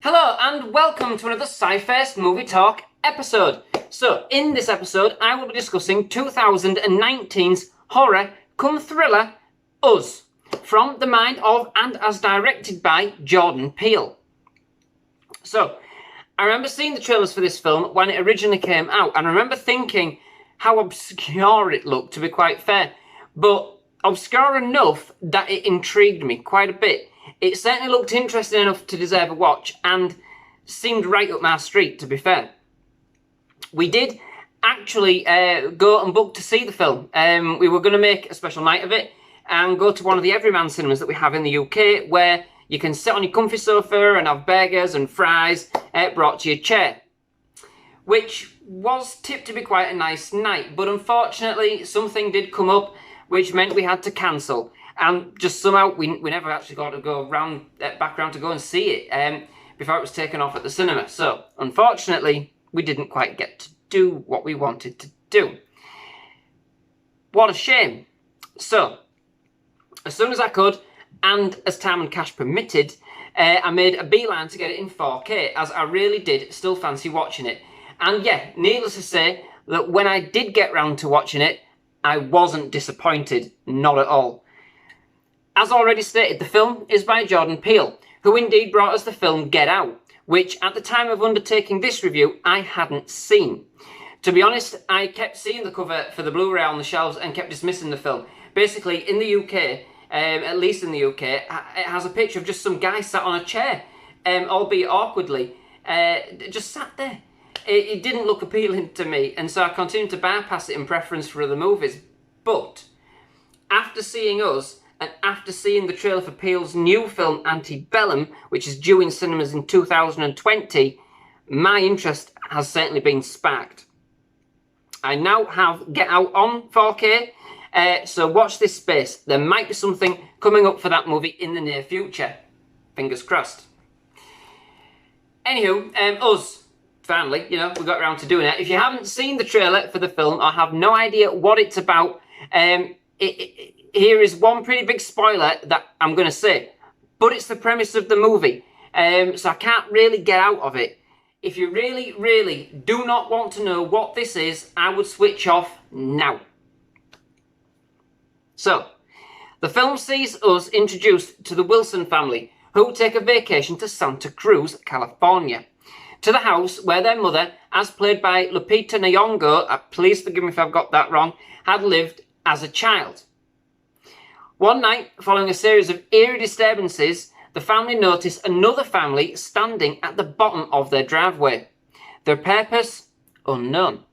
Hello and welcome to another SciFirst MovieTalk episode. So, in this episode, I will be discussing 2019's horror cum thriller, Us, from the mind of and as directed by Jordan Peele. So, I remember seeing the trailers for this film when it originally came out, and I remember thinking how obscure it looked, to be quite fair, but obscure enough that it intrigued me quite a bit. It certainly looked interesting enough to deserve a watch and seemed right up my street, to be fair. We did actually go and book to see the film. We were going to make a special night of it and go to one of the Everyman cinemas that we have in the UK, where you can sit on your comfy sofa and have burgers and fries brought to your chair, which was tipped to be quite a nice night. But unfortunately, something did come up which meant we had to cancel. And just somehow we never actually got to go back around to go and see it before it was taken off at the cinema. So, unfortunately, we didn't quite get to do what we wanted to do. What a shame. So, as soon as I could, and as time and cash permitted, I made a beeline to get it in 4K, as I really did still fancy watching it. And yeah, needless to say, that when I did get round to watching it, I wasn't disappointed, not at all. As already stated, the film is by Jordan Peele, who indeed brought us the film Get Out, which at the time of undertaking this review, I hadn't seen. To be honest, I kept seeing the cover for the Blu-ray on the shelves and kept dismissing the film. Basically, in the UK, at least in the UK, it has a picture of just some guy sat on a chair, albeit awkwardly, just sat there. It didn't look appealing to me, and so I continued to bypass it in preference for other movies. But after seeing Us, and after seeing the trailer for Peele's new film Antebellum, which is due in cinemas in 2020, my interest has certainly been sparked. I now have Get Out on 4K, so watch this space. There might be something coming up for that movie in the near future. Fingers crossed. Anywho, Us, finally, we got around to doing it. If you haven't seen the trailer for the film or have no idea what it's about, here is one pretty big spoiler that I'm going to say, but it's the premise of the movie, so I can't really get out of it. If you really, really do not want to know what this is, I would switch off now. So, the film sees us introduced to the Wilson family, who take a vacation to Santa Cruz, California, to the house where their mother, as played by Lupita Nyong'o, please forgive me if I've got that wrong, had lived as a child. One night, following a series of eerie disturbances, the family notice another family standing at the bottom of their driveway. Their purpose, unknown.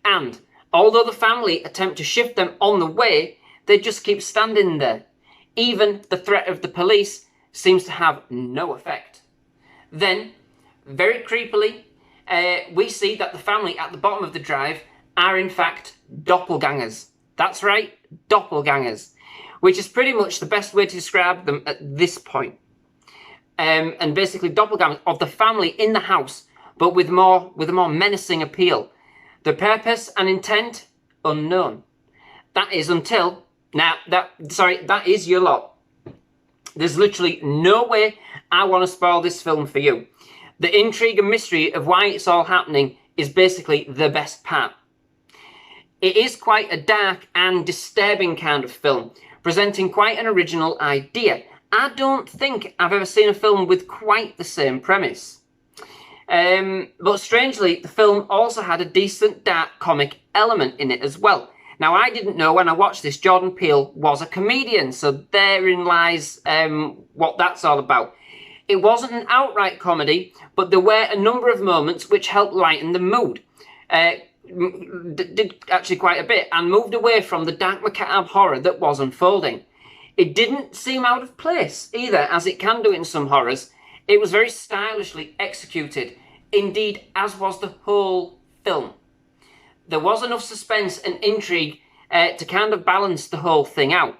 And, although the family attempt to shift them on the way, they just keep standing there. Even the threat of the police seems to have no effect. Then, very creepily, we see that the family at the bottom of the drive are in fact doppelgangers. That's right, doppelgangers. Which is pretty much the best way to describe them at this point. And basically doppelgangers of the family in the house, but with a more menacing appeal. The purpose and intent, unknown. That is until, that is your lot. There's literally no way I want to spoil this film for you. The intrigue and mystery of why it's all happening is basically the best part. It is quite a dark and disturbing kind of film, presenting quite an original idea. I don't think I've ever seen a film with quite the same premise. But strangely, the film also had a decent dark comic element in it as well. Now, I didn't know when I watched this Jordan Peele was a comedian, so therein lies what that's all about. It wasn't an outright comedy, but there were a number of moments which helped lighten the mood. Did actually quite a bit, and moved away from the dark macabre horror that was unfolding. It didn't seem out of place either, as it can do in some horrors. It was very stylishly executed, indeed as was the whole film. There was enough suspense and intrigue to kind of balance the whole thing out.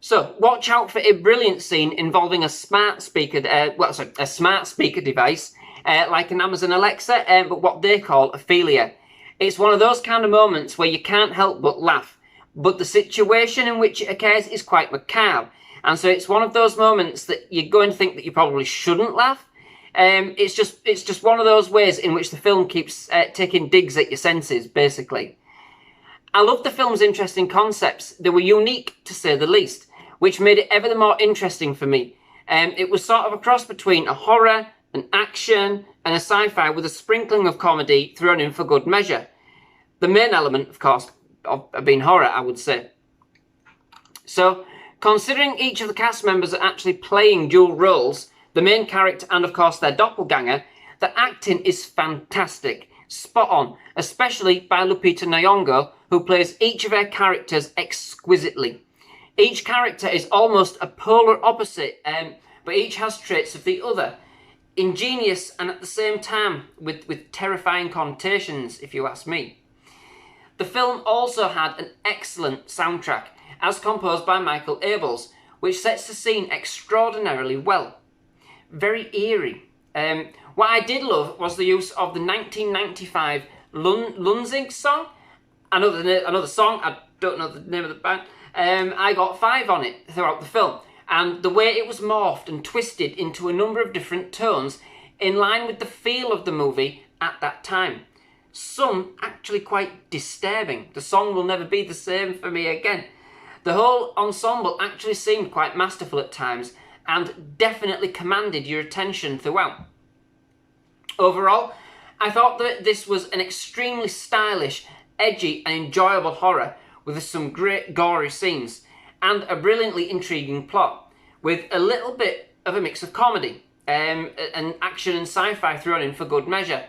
So, watch out for a brilliant scene involving a smart speaker device, like an Amazon Alexa, but what they call Ophelia. It's one of those kind of moments where you can't help but laugh, but the situation in which it occurs is quite macabre, And so it's one of those moments that you're going to think that you probably shouldn't laugh. It's just one of those ways in which the film keeps taking digs at your senses, basically. I love the film's interesting concepts. They were unique, to say the least, which made it ever the more interesting for me. It was sort of a cross between a horror, an action, and a sci-fi with a sprinkling of comedy thrown in for good measure. The main element, of course, of being horror, I would say. So, considering each of the cast members are actually playing dual roles, the main character and, of course, their doppelganger, the acting is fantastic, spot on, especially by Lupita Nyong'o, who plays each of her characters exquisitely. Each character is almost a polar opposite, but each has traits of the other. Ingenious and at the same time with terrifying connotations, if you ask me. The film also had an excellent soundtrack, as composed by Michael Abels, which sets the scene extraordinarily well. Very eerie. What I did love was the use of the 1995 Lunzig song. Another song, I don't know the name of the band. I got 5 on it throughout the film. And the way it was morphed and twisted into a number of different tones in line with the feel of the movie at that time. Some actually quite disturbing. The song will never be the same for me again. The whole ensemble actually seemed quite masterful at times and definitely commanded your attention throughout. Overall, I thought that this was an extremely stylish, edgy and enjoyable horror with some great gory scenes and a brilliantly intriguing plot with a little bit of a mix of comedy and action and sci-fi thrown in for good measure.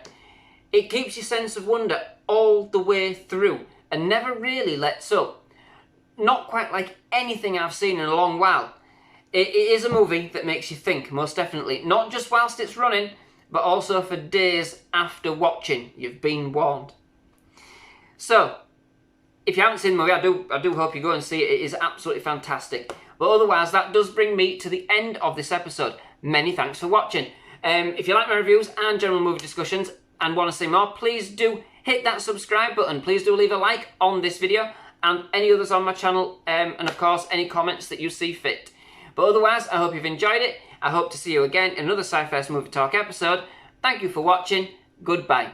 It keeps your sense of wonder all the way through and never really lets up. Not quite like anything I've seen in a long while. It is a movie that makes you think, most definitely. Not just whilst it's running, but also for days after watching. You've been warned. So, if you haven't seen the movie, I do hope you go and see it. It is absolutely fantastic. But otherwise, that does bring me to the end of this episode. Many thanks for watching. If you like my reviews and general movie discussions and want to see more, please do hit that subscribe button. Please do leave a like on this video and any others on my channel, and of course any comments that you see fit. But otherwise, I hope you've enjoyed it. I hope to see you again in another SciFirst Movie Talk episode. Thank you for watching. Goodbye.